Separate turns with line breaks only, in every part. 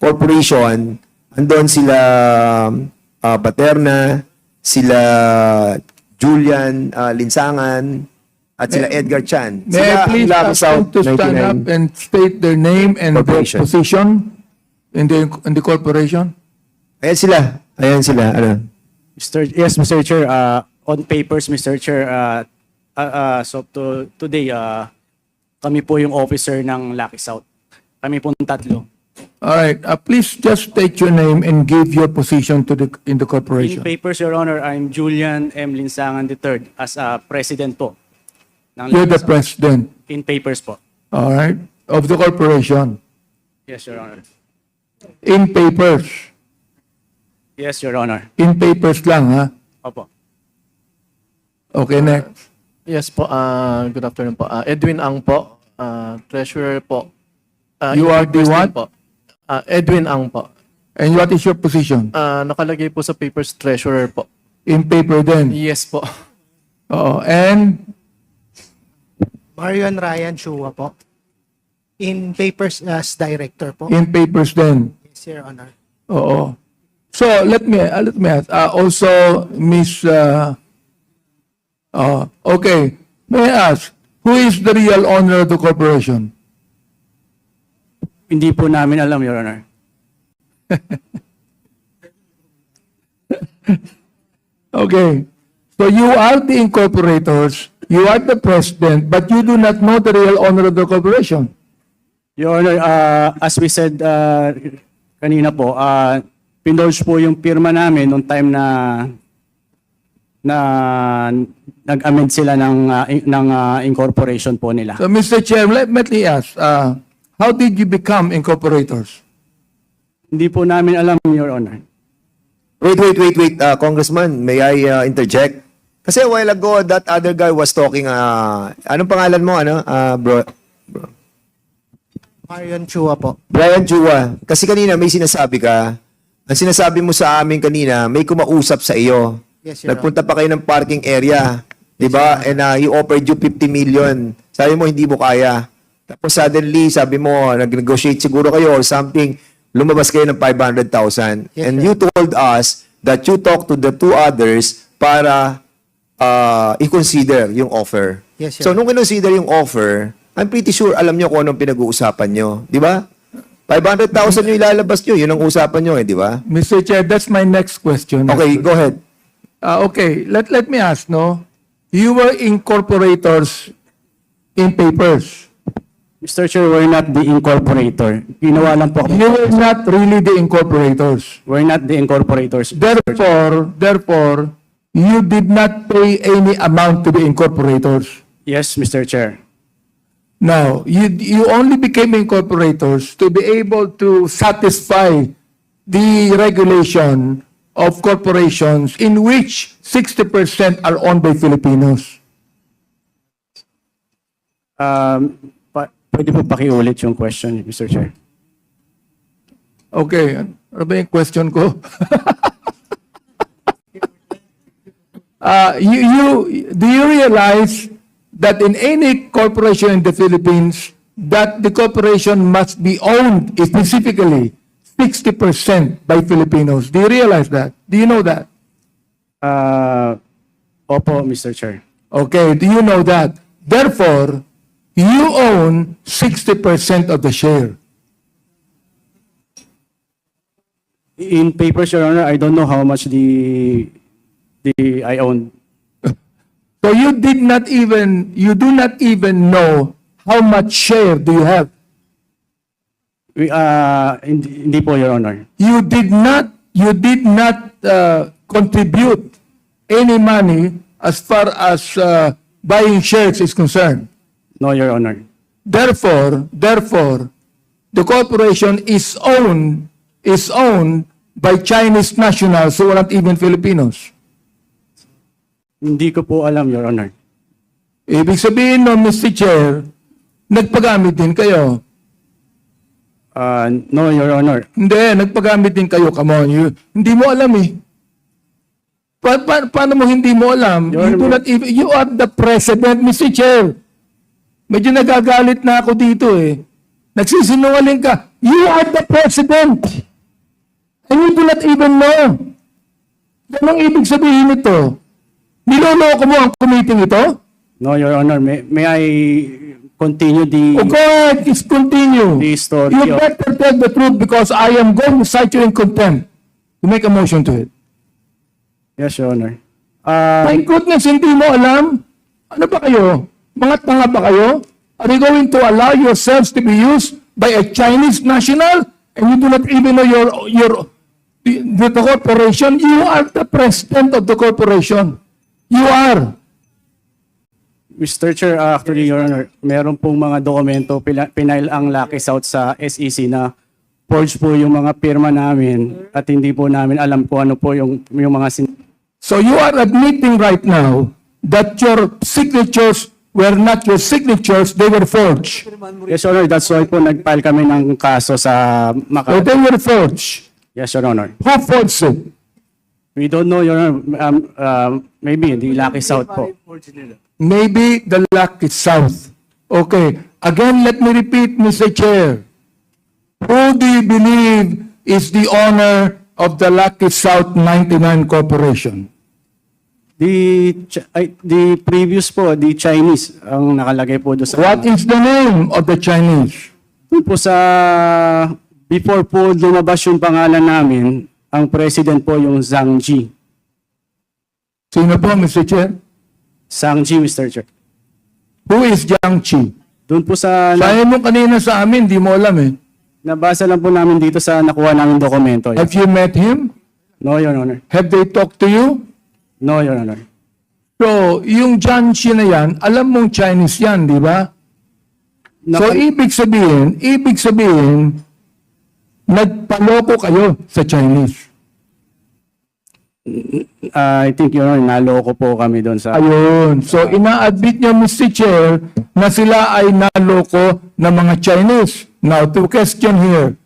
Corporation, andon sila Paterna, sila Julian Linsangan, at sila Edgar Chan.
May I please ask them to stand up and state their name and their position in the corporation?
Ayan sila. Ayan sila. Ano?
Yes, Mr. Chair. On papers, Mr. Chair, so today, kami po yung officer ng Lucky South. Kami po tatlo.
All right. Please just state your name and give your position to in the
In
corporation.
papers, Your Honor, I'm Julian M. Linsangan III as president po. Ng
You're
Lucky
the
South.
president.
In papers po.
All right. Of the corporation.
Yes, Your Honor.
In papers.
Yes, Your Honor.
In papers lang, ha?
Opo.
Okay, next.
Yes po, good afternoon po. Edwin Ang po, treasurer po.
You are the what?
Po. Edwin Ang po.
And what is your position?
Nakalagay po sa papers treasurer po.
In paper din.
Yes po.
Oo. And
Marion Ryan Chua po. In papers as director po.
in papers din.
Yes, Your Honor.
Oo. So, let me ask. Also, Miss... okay. May I ask, who is the real owner of the corporation?
Hindi po namin alam, Your Honor.
Okay. So, you are the incorporators, you are the president, but you do not know the real owner of the corporation.
Your Honor, as we said kanina po, pinulge po yung pirma namin noong time na nag-amend sila ng incorporation po nila.
So, Mr. Chair, let me ask, how did you become incorporators?
Hindi po namin alam, Your Honor.
Wait, Congressman, may I interject? Kasi a while ago, that other guy was talking, anong pangalan mo, bro?
Marion Chua po.
Brian Chua. Kasi kanina may sinasabi ka, ang sinasabi mo sa amin kanina, may kumausap sa iyo.
Yes, Your Honor.
Nagpunta pa kayo ng parking area, di ba? And he offered you 50 million. Sabi mo, hindi mo kaya. Tapos suddenly, sabi mo, nag-negotiate siguro kayo or something, lumabas kayo ng 500,000.
Yes,
And
sir.
you told us that you talked to the two others para i-consider yung offer.
Yes,
So,
sir.
nung kinonsider yung offer, I'm pretty sure alam nyo kung anong pinag-uusapan nyo. Di ba? 500,000 yung ilalabas nyo. Yun ang usapan nyo di ba?
Mr. Chair, that's my next question.
Okay, go ahead.
Okay, let me ask, no? You were incorporators in papers.
Mr. Chair, we're not the incorporator. Ginawa lang po.
You were not really the incorporators.
We're not the incorporators.
Therefore, you did not pay any amount to the incorporators.
Yes, Mr. Chair.
Now, you only became incorporators to be able to satisfy the regulation of corporations in which 60% are owned by Filipinos.
Pwede po pakiulit yung question, Mr. Chair.
Okay, ano ba yung question ko? Do you realize that in any corporation in the Philippines, that the corporation must be owned specifically 60% by Filipinos? Do you realize that? Do you know that?
Opo, Mr. Chair.
Okay, do you know that? Therefore, you own 60% of the share.
In papers, Your Honor, I don't know how much I own.
So you do not even know how much share do you have.
Hindi po, Your Honor.
You did not contribute any money as far as buying shares is concerned.
No, Your Honor.
Therefore, the corporation is owned by Chinese nationals who are not even Filipinos.
Hindi ko po alam, Your Honor.
Ibig sabihin no, Mr. Chair, nagpagamit din kayo.
No, Your Honor.
Hindi, nagpagamit din kayo. Come on, hindi mo alam eh. Paano mo hindi mo alam? You are the president, Mr. Chair. Medyo nagagalit na ako dito eh. Nagsisinungaling ka. You are the president. And you do not even know. Anong ibig sabihin nito? Niloloko mo ang committee ito?
No, Your Honor, may I continue
O go ahead, just continue.
the story
You
of...
better tell the truth because I am going to cite you in contempt. To make a motion to it.
Yes, Your Honor.
Thank goodness, hindi mo alam. Ano ba kayo? Mga tanga ba kayo? Are you going to allow yourselves to be used by a Chinese national and you do not even know the corporation? You are the president of the corporation. You are.
Mr. Chair, actually, Your Honor, meron pong mga dokumento, pinail ang Lucky South sa SEC na forged po yung mga pirma namin at hindi po namin alam kung ano po yung mga
So you are admitting right now that your signatures were not your signatures, they were forged.
Yes, Your Honor, that's why po nag-file kami ng kaso sa
So
Makati.
they were forged.
Yes, Your Honor.
Who forged it?
We don't know, Your Honor. Maybe the Lucky South po.
Maybe the luck is south. Okay. Again, let me repeat, Mr. Chair. Who do you believe is the owner of the Lucky South 99 Corporation?
The previous po, the Chinese, ang nakalagay po doon sa...
What is the name of the Chinese?
Doon po sa... Before po lumabas yung pangalan namin, ang president po yung Zhang Ji.
Sino po, Mr. Chair?
Zhang Ji, Mr. Chair.
Who is Jiang Qi?
Doon po sa...
Sabi mo kanina sa amin, di mo alam eh.
Nabasa lang po namin dito sa nakuha namin dokumento.
Have you met him?
No, Your Honor.
Have they talked to you?
No, Your Honor.
So, yung Jiang Qi na yan, alam mong Chinese yan, di ba? So, ibig sabihin, nagpaloko kayo sa Chinese.
I think, Your Honor, naloko po kami doon sa...
Ayun. So, ina-admit niya, Mr. Chair, na sila ay naloko ng mga Chinese. Now, to question here,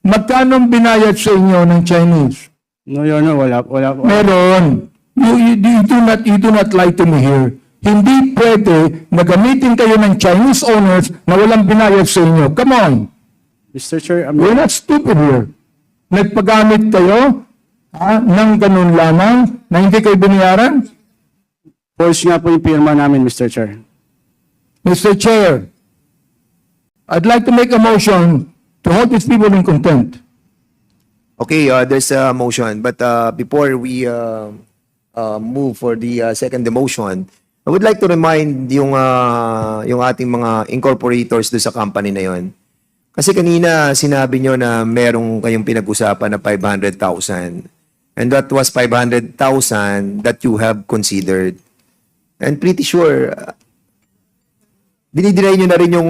magkano binayad sa inyo ng Chinese?
No, Your Honor, wala.
Meron. You do not lie to me here. Hindi pwede na gamitin kayo ng Chinese owners na walang binayad sa inyo. Come on.
Mr. Chair,
We're not stupid here. Nagpagamit kayo ng ganun lamang na hindi kayo binayaran?
force nga po yung pirma namin, Mr. Chair.
Mr. Chair, I'd like to make a motion to hold these people in contempt.
Okay, there's a motion. But before we move for the second motion, I would like to remind yung ating mga incorporators do sa company na yon. Kasi kanina sinabi nyo na merong kayong pinag-usapan na 500,000. And that was 500,000 that you have considered. And pretty sure, dinidinay nyo na rin yung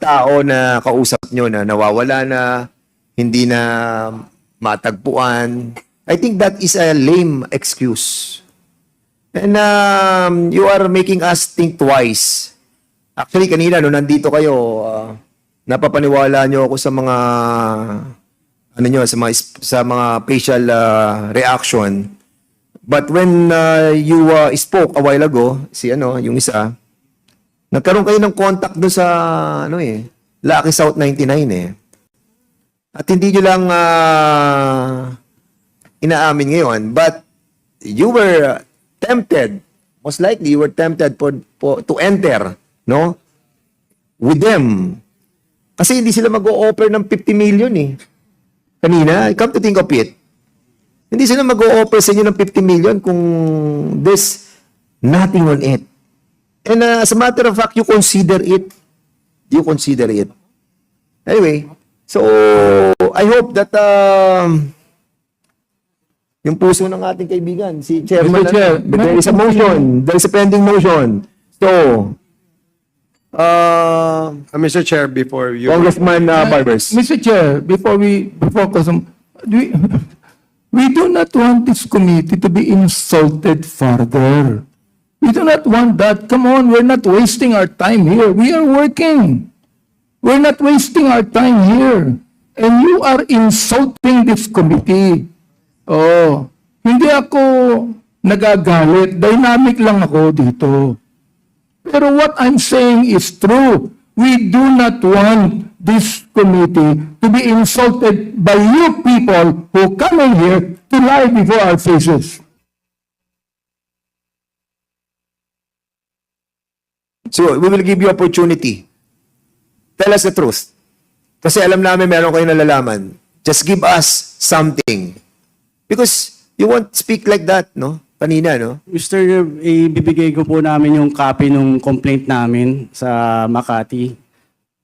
tao na kausap nyo na nawawala na, hindi na matagpuan. I think that is a lame excuse. And you are making us think twice. Actually, kanina, no, nandito kayo, napapaniwala nyo ako sa mga sa mga facial reaction. But when you spoke a while ago, yung isa, nagkaroon kayo ng contact doon sa Lucky South 99 At hindi nyo lang inaamin ngayon, but you were tempted, most likely you were tempted to enter, no? With them. Kasi hindi sila mag-o-offer ng 50 million Kanina, come to think of it, hindi sila mag-o-offer sa inyo ng 50 million kung there's nothing on it. And as a matter of fact, you consider it. You consider it. Anyway, so I hope that yung puso ng ating kaibigan, si Chairman,
Mr. Chair,
there is a motion. There is a pending motion. So,
Mr. Chair, before you...
Congressman Barbers.
Mr. Chair, we do not want this committee to be insulted further. We do not want that. Come on, we're not wasting our time here. We are working. We're not wasting our time here. And you are insulting this committee. Oh, hindi ako nagagalit. Dynamic lang ako dito. Pero what I'm saying is true. We do not want this committee to be insulted by you people who come in here to lie before our faces.
So, we will give you opportunity. Tell us the truth. Kasi alam namin meron kayong nalalaman. Just give us something. Because you won't speak like that, no? Kanina, no?
Mr. Ibibigay ko po namin yung copy ng complaint namin sa Makati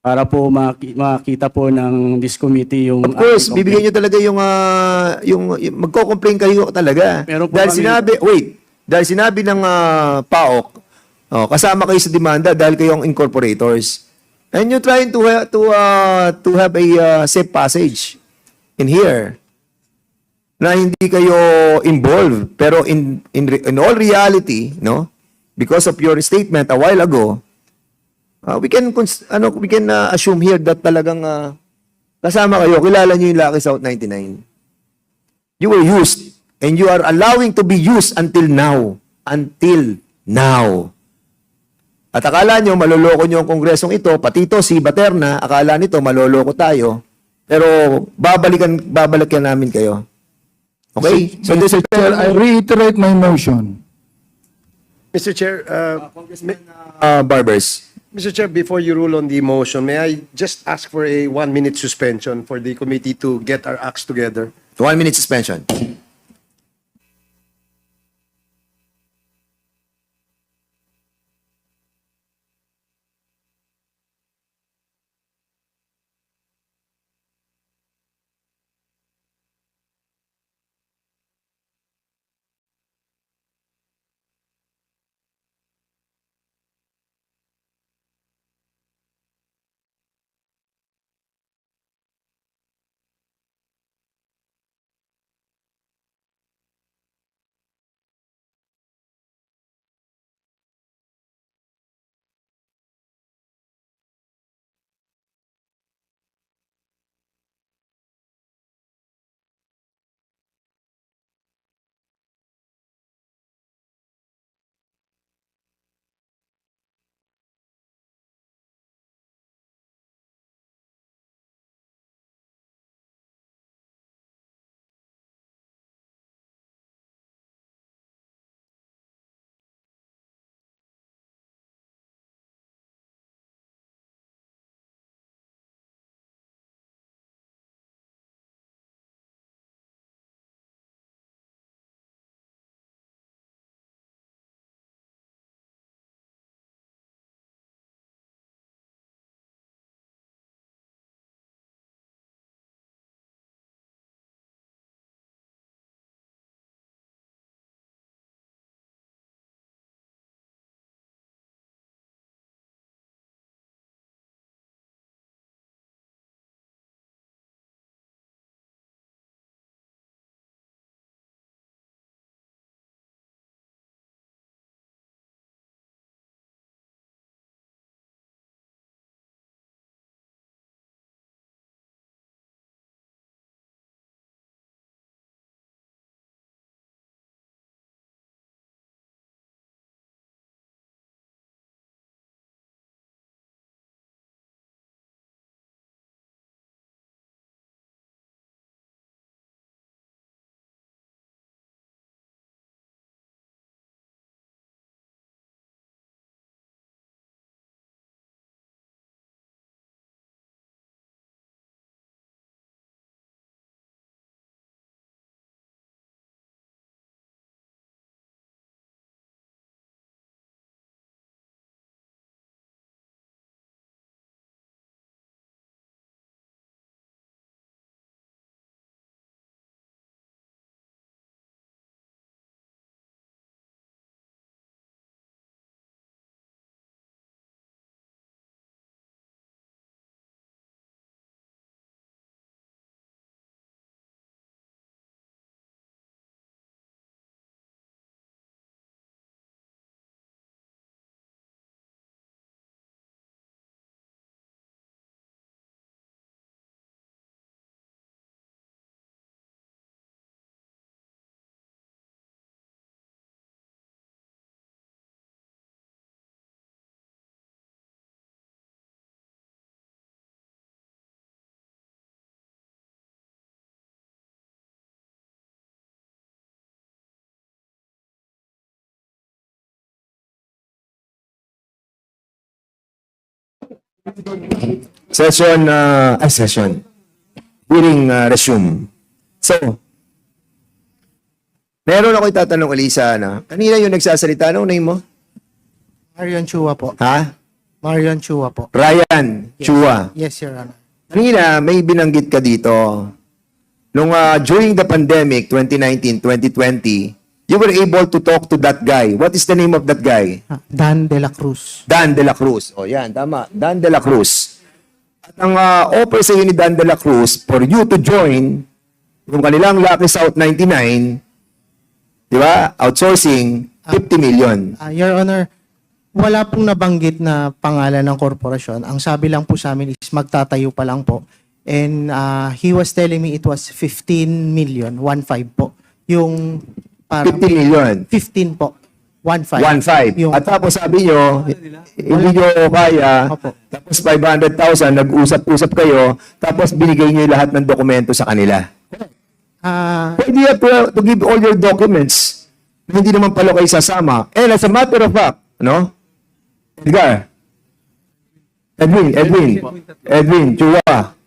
para po makita po ng this committee yung...
Of course,
ating
bibigyan nyo talaga yung magko-complain kayo talaga.
Meron po
Dahil
kami-
dahil sinabi ng PAOK, kasama kayo sa demanda dahil kayong incorporators. And you're trying to have a safe passage in here na hindi kayo involved. Pero in all reality, no, because of your statement a while ago, we can assume here that talagang kasama kayo, kilala niyo yung Lucky South 99. You were used and you are allowing to be used until now. Until now. At akala nyo, maloloko nyo ang kongresong ito, pati ito, si Baterna, akala nito, maloloko tayo. Pero babalikan namin kayo. Okay? So this
Mr. Chair, I reiterate my motion.
Mr. Chair,
Barbers.
Mr. Chair, before you rule on the motion, may I just ask for a 1-minute suspension for the committee to get our acts together?
1 minute suspension. Session. Hearing resume. So, meron ako itatanong, Elisa, na kanina yung nagsasalita, anong name mo?
Marion Chua po.
Ha?
Marion Chua po.
Ryan Chua.
Yes, Your Honor.
Kanina, may binanggit ka dito. Nung during the pandemic, 2019, 2020, you were able to talk to that guy. What is the name of that guy?
Dan De La Cruz.
Dan De La Cruz. O yan, tama. Dan De La Cruz. At ang offer sa ni Dan De La Cruz for you to join yung kanilang Lucky South 99, di ba? Outsourcing, 50 million.
Your Honor, wala pong nabanggit na pangalan ng korporasyon. Ang sabi lang po sa amin is magtatayo pa lang po. And he was telling me it was 15 million, 1.5 po. Yung parang
50 million.
15 po. 1.5.
1.5.
Yung,
At tapos sabi nyo, hindi nyo kaya,
Opo.
tapos 500,000, nag-usap-usap kayo, tapos binigay nyo yung lahat ng dokumento sa kanila. Pwede you have to give all your documents na hindi naman pala kayo sasama. And as a matter of fact, no? Edgar. Edwin, Chua.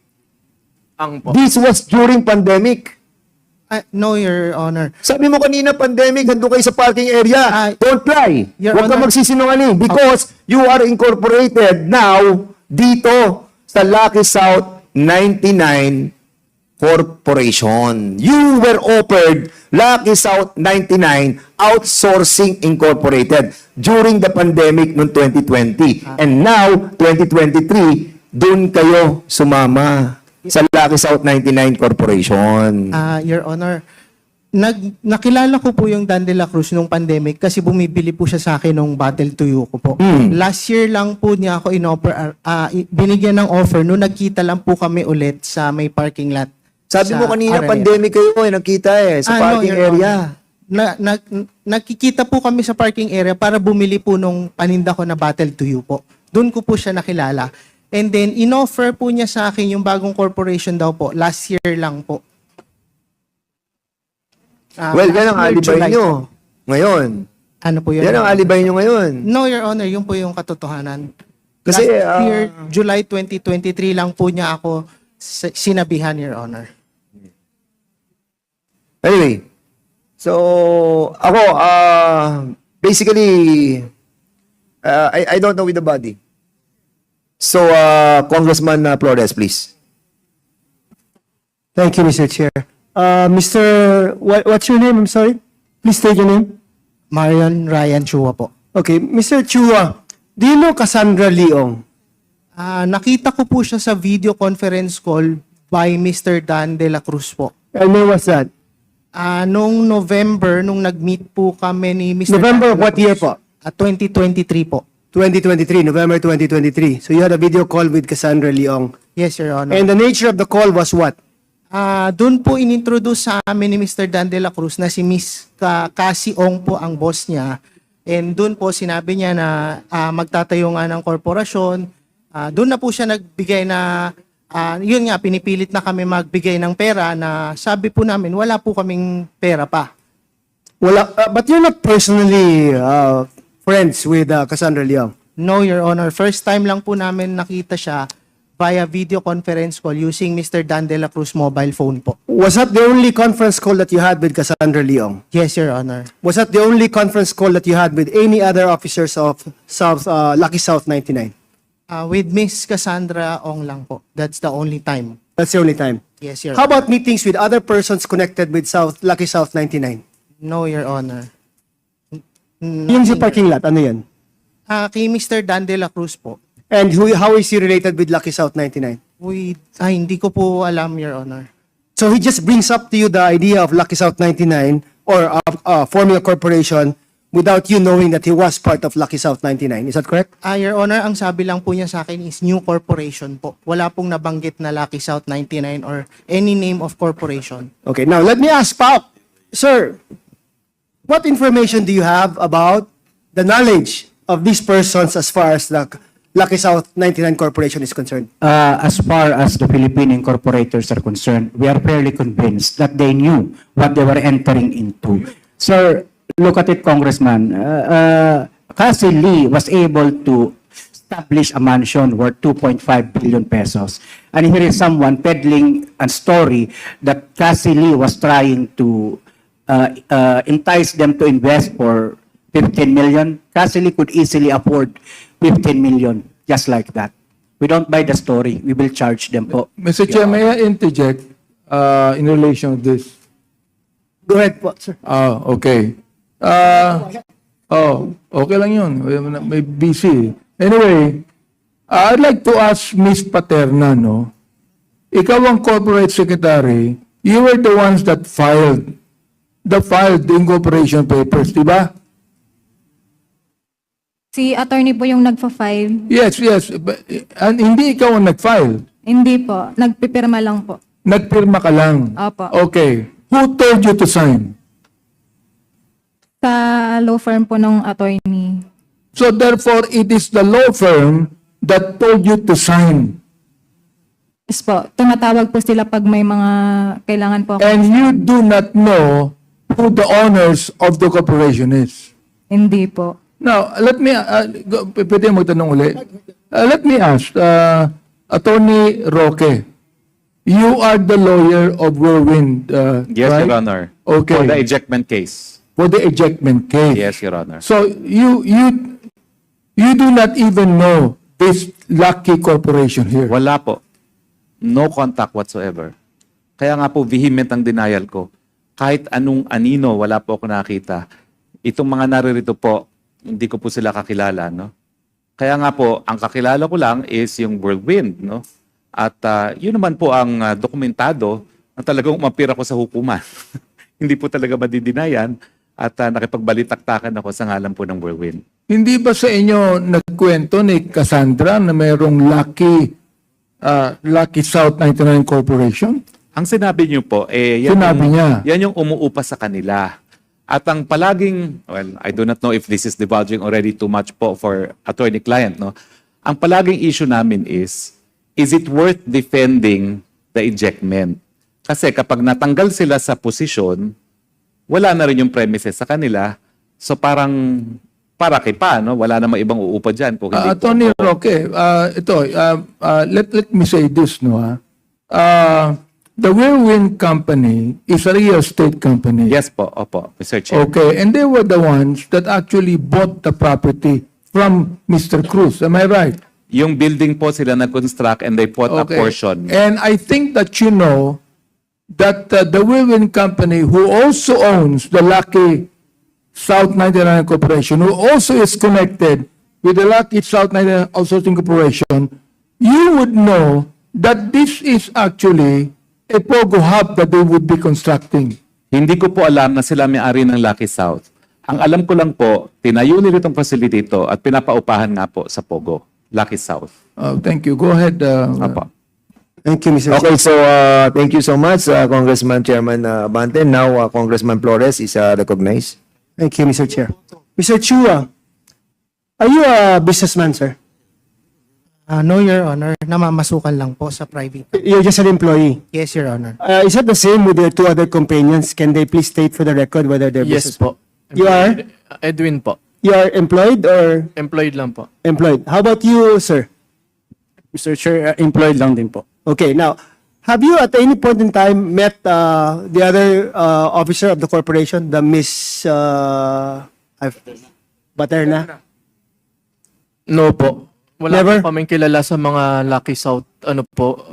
Ang po.
This was during pandemic.
no, Your Honor.
Sabi mo kanina, pandemic, nandun kayo sa parking area. Don't lie.
Your
Huwag ka
Honor.
magsisinungaling because you are incorporated now dito sa Lucky South 99 Corporation. You were offered Lucky South 99 Outsourcing Incorporated during the pandemic noong 2020. And now, 2023, doon kayo sumama sa Lucky South 99 Corporation.
Your Honor, nakilala ko po yung Dan De La Cruz nung pandemic kasi bumibili po siya sa akin nung Battle Tuyo ko po. Last year lang po niya ako binigyan ng offer nung nagkita lang po kami ulit sa may parking lot.
Sabi
sa
mo kanina,
Araneta.
pandemic kayo nakita sa
No,
parking
Your
area.
Honor. Nakikita po kami sa parking area para bumili po nung paninda ko na Battle Tuyo po. Doon ko po siya nakilala. And then, in-offer po niya sa akin yung bagong corporation daw po. Last year lang po.
Well, yan ang
Last year,
alibay
July
nyo
po.
ngayon.
Ano po yun?
Yan ang alibay nyo ngayon.
No, Your Honor, yun po yung katotohanan.
Kasi,
Last year, July 2023 lang po niya ako sinabihan, Your Honor.
Anyway, so, ako, basically, I don't know with the body. So, Congressman Flores, please.
Thank you, Mr. Chair. What's your name? I'm sorry. Please state your name.
Marion Ryan Chua po.
Okay, Mr. Chua, do you know Cassandra Leong?
Nakita ko po siya sa video conference call by Mr. Dan De La Cruz po.
And when was that?
Nung November, nung nag-meet po kami ni Mr.
November
Dan
of
De La
what year
Cruz.
po?
2023 po.
2023, November 2023. So you had a video call with Cassandra Leong.
Yes, Your Honor.
And the nature of the call was what?
Doon po inintroduce sa amin ni Mr. Dan De La Cruz na si Miss Cassie Ong po ang boss niya. And doon po sinabi niya na magtatayo nga ng korporasyon. Doon na po siya nagbigay na, yun nga, pinipilit na kami magbigay ng pera na sabi po namin, wala po kaming pera pa.
But you're not personally friends with Cassandra Leong.
No, Your Honor. First time lang po namin nakita siya via video conference call using Mr. Dan De La Cruz mobile phone po.
Was that the only conference call that you had with Cassandra Leong?
Yes, Your Honor.
Was that the only conference call that you had with any other officers of Lucky South 99?
With Miss Cassandra Ong lang po. That's the only time.
That's the only time.
Yes, Your
How
Honor.
about meetings with other persons connected with Lucky South 99?
No, Your Honor.
Yung sa parking lot, ano yan?
Kay Mr. Dan De La Cruz po.
And how is he related with Lucky South 99?
Hindi ko po alam, Your Honor.
So he just brings up to you the idea of Lucky South 99 or forming a corporation without you knowing that he was part of Lucky South 99. Is that correct?
Your Honor, ang sabi lang po niya sa akin is new corporation po. Wala pong nabanggit na Lucky South 99 or any name of corporation.
Okay, now let me ask Pao. Sir, what information do you have about the knowledge of these persons as far as the Lucky South 99 Corporation is concerned?
As far as the Philippine incorporators are concerned, we are fairly convinced that they knew what they were entering into. Sir, look at it, Congressman. Cassie Lee was able to establish a mansion worth 2.5 billion pesos. And here is someone peddling a story that Cassie Lee was trying to entice them to invest for 15 million. Cassie Lee could easily afford 15 million, just like that. We don't buy the story. We will charge them po.
Mr. Chair, may I interject in relation to this?
Go ahead po, sir.
Okay. Okay lang yun. May busy. Anyway, I'd like to ask Ms. Paterna, no? Ikaw ang corporate secretary. You were the ones that filed the incorporation papers, di ba?
Si attorney po yung nagfa-file.
Yes. And hindi ikaw ang nag-file.
Hindi po. Nagpipirma lang po.
Nagpirma ka lang.
Opo.
Okay. Who told you to sign?
Sa law firm po ng attorney.
So therefore, it is the law firm that told you to sign.
Yes po. Tumatawag po sila pag may mga kailangan po.
And you do not know who the owners of the corporation is.
Hindi po.
Now, let me, pwede magtanong uli. Let me ask, Attorney Roque, you are the lawyer of Whirlwind,
Yes,
right?
Your Honor.
Okay.
For the ejectment case.
For the ejectment case.
Yes, Your Honor.
So, you do not even know this Lucky Corporation here.
Wala po. No contact whatsoever. Kaya nga po, vehement ang denial ko. Kahit anong anino, wala po ako nakita. Itong mga naririto po, hindi ko po sila kakilala, no? Kaya nga po, ang kakilala ko lang is yung Whirlwind, no? At yun naman po ang dokumentado na talagang umapir ako sa hukuman. Hindi po talaga madidinayan at nakipagbalitaktakan ako sa ngalan po ng Whirlwind.
Hindi ba sa inyo nagkwento ni Cassandra na mayroong Lucky South 99 Corporation?
Ang sinabi niyo po, yan,
Sinabi niya.
Yan yung umuupa sa kanila. At ang palaging, well, I do not know if this is divulging already too much po for attorney-client, no? Ang palaging issue namin is it worth defending the ejectment? Kasi kapag natanggal sila sa posisyon, wala na rin yung premises sa kanila. So parang, para kay pa, no? Wala namang ibang uupa dyan. Kung hindi
Attorney
po,
Roque, let me say this, no? The Whirlwind Company is a real estate company.
Yes po, opo, Mr. Chair.
Okay, and they were the ones that actually bought the property from Mr. Cruz. Am I right?
Yung building po sila nag-construct and they bought a portion.
And I think that you know that the Whirlwind Company, who also owns the Lucky South 99 Corporation, who also is connected with the Lucky South 99 Outsourcing Corporation, you would know that this is actually a POGO hub that they would be constructing.
Hindi ko po alam na sila may-ari ng Lucky South. Ang alam ko lang po, tinayo nila itong facility ito at pinapaupahan nga po sa POGO, Lucky South.
Thank you. Go ahead.
Opo.
Thank you, Mr.
Okay, so thank you so much, Congressman Chairman Abante. Now, Congressman Flores is recognized.
Thank you, Mr. Chair. Mr. Chua, are you a businessman, sir?
No, Your Honor. Namamasukan lang po sa private.
You're just an employee.
Yes, Your Honor.
Is that the same with your two other companions? Can they please state for the record whether they're
Yes
business?
po.
You are?
Edwin po.
You are employed or
Employed lang po.
employed? How about you, sir?
Mr. Chair, employed lang din po.
Okay, now, have you at any point in time met the other officer of the corporation, the Miss Paterna?
No po. Wala
Never?
po kaming kilala sa mga Lucky South, ano po.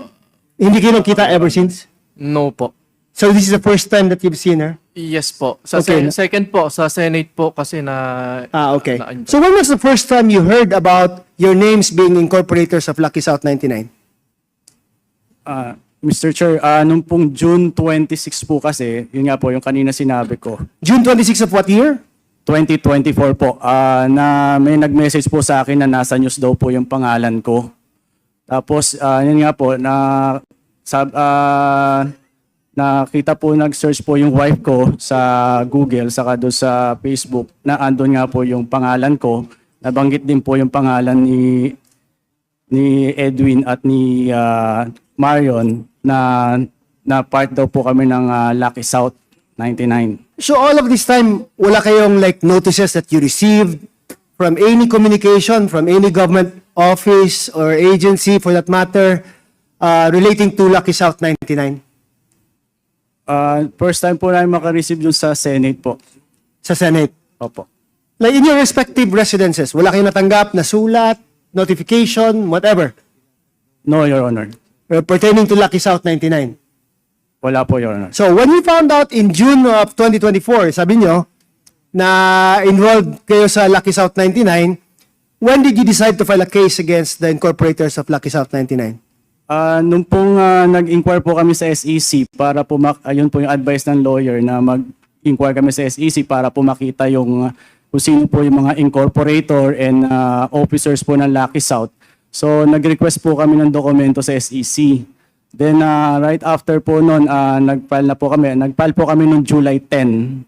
Hindi kayo nakita ever since?
No po.
So this is the first time that you've seen her?
Yes po. Sa
Okay.
second po, sa Senate po kasi na...
Okay.
na-
So when was the first time you heard about your names being incorporators of Lucky South 99?
Mr. Chair, nung pong June 26 po kasi, yun nga po yung kanina sinabi ko,
June 26 of what year?
2024 po, na may nag-message po sa akin na nasa news daw po yung pangalan ko. Tapos, yun nga po, nakita po, nag-search po yung wife ko sa Google, saka doon sa Facebook, na andun nga po yung pangalan ko. Nabanggit din po yung pangalan ni Edwin at ni Marion na part daw po kami ng Lucky South 99.
So all of this time, wala kayong like notices that you received from any communication, from any government office or agency for that matter, relating to Lucky South 99
First time po namin makareceive yun sa Senate po.
sa Senate?
Opo.
Like in your respective residences, wala kayong natanggap na sulat, notification, whatever,
No, Your Honor.
pertaining to Lucky South 99?
Wala po, Your Honor.
So when you found out in June of 2024, sabi nyo, na involved kayo sa Lucky South 99, when did you decide to file a case against the incorporators of Lucky South 99?
Nung pong nag-inquire po kami sa SEC para po, ayun po yung advice ng lawyer na mag-inquire kami sa SEC para po makita yung kung sino po yung mga incorporator and officers po ng Lucky South. So nag-request po kami ng dokumento sa SEC. Then right after po noon, nag-file po kami noong July 10,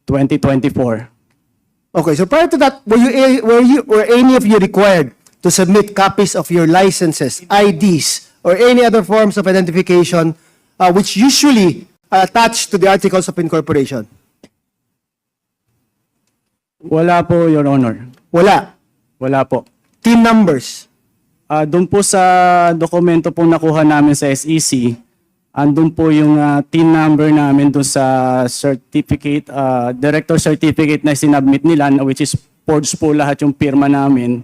2024.
Okay, so prior to that, were any of you required to submit copies of your licenses, IDs, or any other forms of identification which usually are attached to the articles of incorporation?
Wala po, Your Honor.
Wala.
Wala po.
Team numbers.
Doon po sa dokumento pong nakuha namin sa SEC, andun po yung TIN number namin doon sa certificate, director certificate na sinubmit nila, which is forged po lahat yung pirma namin.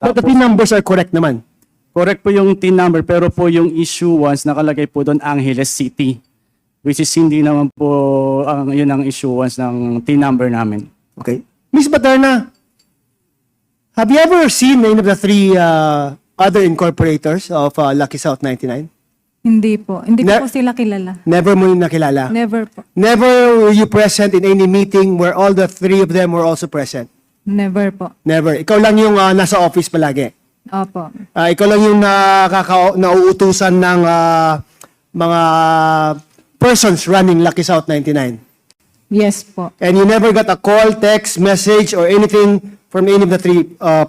But the team numbers are correct naman.
Correct po yung TIN number, pero po yung issuance nakalagay po doon Angeles City, which is hindi naman po yun ang issuance ng TIN number namin.
Okay. Ms. Baterna, have you ever seen any of the three other incorporators of Lucky South 99?
Hindi po. Hindi
Ne-
ko po sila kilala.
Never mo yung nakilala?
Never po.
Never were you present in any meeting where all the three of them were also present?
Never po.
Never. Ikaw lang yung nasa office palagi.
Opo.
Ikaw lang yung nauutusan ng mga persons running Lucky South 99.
Yes po.
And you never got a call, text, message, or anything from any of the three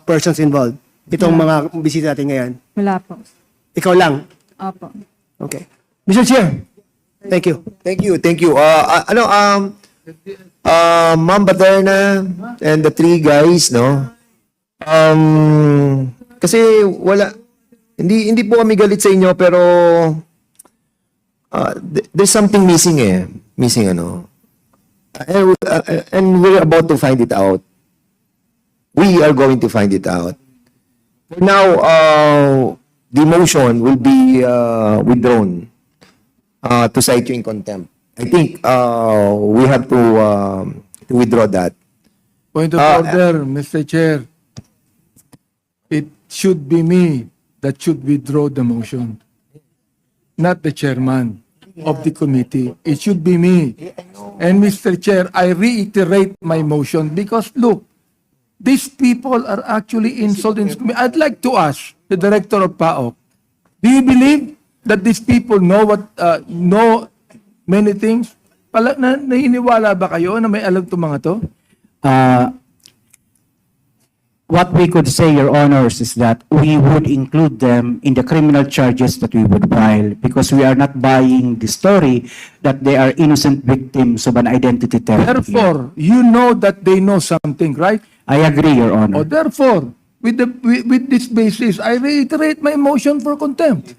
persons involved? Itong mga bisita natin ngayon.
Wala po.
Ikaw lang.
Opo.
Okay. Mr. Chair, thank you.
Thank you. Ma'am Baterna and the three guys, no? Kasi hindi po kami galit sa inyo, pero there's something missing eh. Missing ano. And we're about to find it out. We are going to find it out. For now, the motion will be withdrawn to cite you in contempt. I think we have to withdraw that.
Point of order, Mr. Chair. It should be me that should withdraw the motion, not the chairman of the committee. It should be me. And Mr. Chair, I reiterate my motion because look, these people are actually insulting me. I'd like to ask the director of PAOK, do you believe that these people know many things? Naniniwala ba kayo na may alam itong mga to?
What we could say, Your Honors, is that we would include them in the criminal charges that we would file because we are not buying the story that they are innocent victims of an identity theft.
Therefore, you know that they know something, right?
I agree, Your Honor.
Therefore, with this basis, I reiterate my motion for contempt.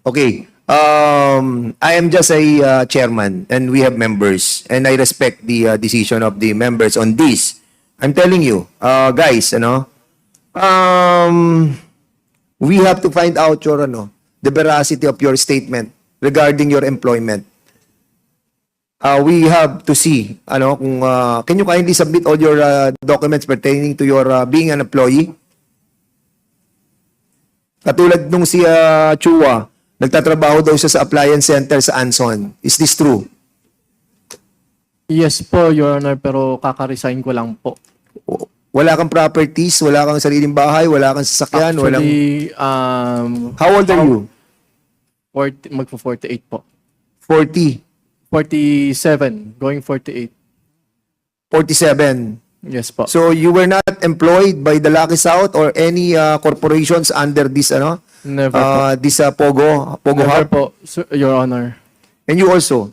Okay. I am just a chairman and we have members and I respect the decision of the members on this. I'm telling you, guys, we have to find out your the veracity of your statement regarding your employment. We have to see kung can you kindly submit all your documents pertaining to your being an employee? Katulad nung si Chua, nagtatrabaho daw siya sa appliance center sa Anson. Is this true?
Yes po, Your Honor, pero kaka-resign ko lang po.
Wala kang properties, wala kang sariling bahay, wala kang sasakyan,
Actually,
How old are you?
magpo-48 po.
40,
47, going 48.
47.
Yes po.
So you were not employed by the Lucky South or any corporations under this
Never po.
this Pogo
Never
Hub?
po, Your Honor.
And you also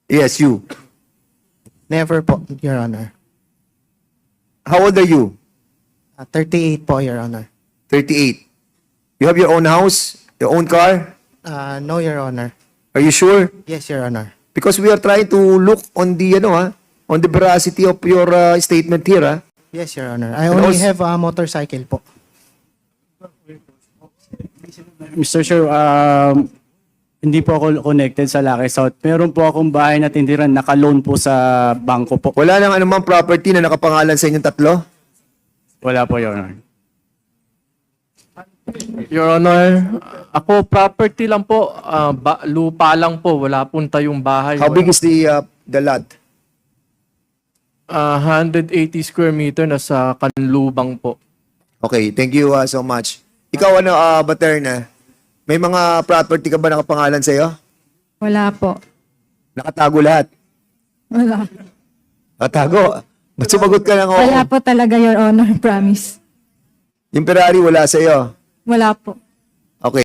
yes, you.
Never po, Your Honor.
How old are you?
38 po, Your Honor.
38. You have your own house? Your own car?
No, Your Honor.
Are you sure?
Yes, Your Honor.
Because we are trying to look on the, on the veracity of your statement here,
Yes, Your Honor. I
And
only
also-
have a motorcycle po.
Mr. Chair, hindi po ako connected sa Lucky South. Meron po akong bahay na tindiran, naka-loan po sa bangko po.
Wala nang anumang property na nakapangalan sa inyong tatlo?
Wala po, Your Honor.
Your Honor, ako property lang po, lupa lang po, wala pong tayong bahay.
How big is the lot?
180 square meter na sa Kanlubang po.
Okay, thank you so much. Ikaw, Baterna, may mga property ka ba nakapangalan sa'yo?
Wala po.
Nakatago lahat.
Wala.
Nakatago? Ba't sumagot ka lang oo?
Wala po talaga, Your Honor. Promise.
Yung Ferrari wala sa'yo.
Wala po.